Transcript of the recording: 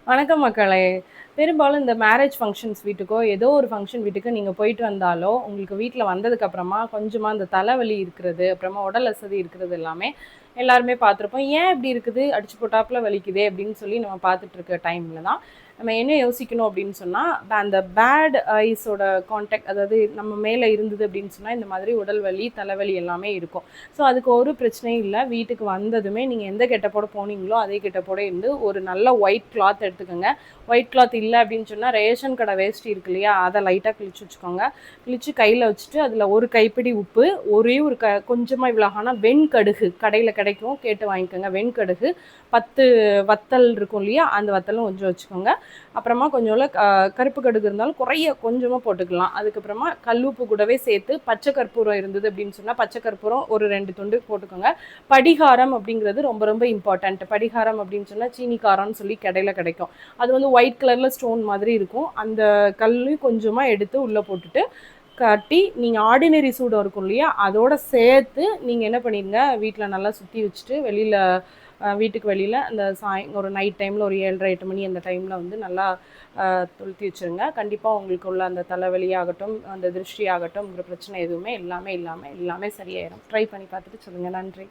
வணக்கம் மக்களே. பெரும்பாலும் இந்த மேரேஜ் ஃபங்க்ஷன்ஸ் வீட்டுக்கோ, ஏதோ ஒரு ஃபங்க்ஷன் வீட்டுக்கு நீங்க போயிட்டு வந்தாலோ, உங்களுக்கு வீட்ல வந்ததுக்கு அப்புறமா கொஞ்சமா அந்த தலைவலி இருக்கிறது, அப்புறமா உடல் அசதி இருக்கிறது எல்லாமே எல்லாருமே பார்த்துருப்போம். ஏன் இப்படி இருக்குது? அடிச்சு போட்டாப்புல வலிக்குதே அப்படின்னு சொல்லி நம்ம பார்த்துட்டு இருக்க டைம்ல தான் நம்ம என்ன யோசிக்கணும் அப்படின்னு சொன்னா, அந்த பேட் ஐஸோட கான்டாக்ட், அதாவது நம்ம மேல இருந்தது அப்படின்னு சொன்னா, இந்த மாதிரி உடல் வலி, தலைவலி எல்லாமே இருக்கும். ஸோ அதுக்கு ஒரு பிரச்சனையும் இல்ல. வீட்டுக்கு வந்ததுமே நீங்க எந்த கெட்டப்போட போனீங்களோ, அதே கெட்டப்போட இருந்து ஒரு நல்ல ஒயிட் கிளாத் எடுத்துக்கோங்க. ஒயிட் கிளாத் இல்லை அப்படின்னு சொன்னால் ரேஷன் கடை வேஷ்டி இருக்கு இல்லையா, அதை லைட்டாக கிழிச்சு வச்சுக்கோங்க. கிழிச்சு கையில் வச்சுட்டு அதில் ஒரு கைப்பிடி உப்பு, ஒரே ஒரு கொஞ்சமாக இவ்வளோகான வெண்கடுகு கடையில் கிடைக்கும், கேட்டு வாங்கிக்கோங்க. வெண்கடுகு 10 வத்தல் இருக்கும் இல்லையா, அந்த வத்தலும் கொஞ்சம் வச்சுக்கோங்க. அப்புறமா கொஞ்சம் கருப்பு கடுகு இருந்தாலும் கொஞ்சமாக போட்டுக்கலாம். அதுக்கப்புறமா கல்லுப்பு கூடவே சேர்த்து பச்சை கற்பூரம் இருந்தது அப்படின்னு சொன்னால் பச்சை கற்பூரம் ஒரு 2 துண்டு போட்டுக்கோங்க. படிகாரம் அப்படிங்கிறது ரொம்ப ரொம்ப இம்பார்ட்டண்ட். படிகாரம் அப்படின்னு சொன்னால் சீனிக்காரம்னு சொல்லி கடையில் கிடைக்கும். அது வந்து ஒயிட் கலரில் ஸ்டோன் மாதிரி இருக்கும். அந்த கல்லையும் கொஞ்சமாக எடுத்து உள்ளே போட்டுட்டு கட்டி நீங்கள் ஆர்டினரி சூடம் இருக்கும் இல்லையா, அதோட சேர்த்து நீங்கள் என்ன பண்ணிடுங்க, வீட்டில் நல்லா சுற்றி வச்சுட்டு வெளியில் வீட்டுக்கு வெளியில் அந்த ஒரு நைட் டைமில் ஒரு 7:30 8 மணி அந்த டைமில் வந்து நல்லா துளுத்தி வச்சுருங்க. கண்டிப்பாக உங்களுக்கு உள்ள அந்த தலைவலி ஆகட்டும், அந்த திருஷ்டி ஆகட்டும்ங்கிற பிரச்சனை எதுவுமே எல்லாமே இல்லாமல் எல்லாமே சரியாயிடும். ட்ரை பண்ணி பார்த்துட்டு சொல்லுங்கள். நன்றி.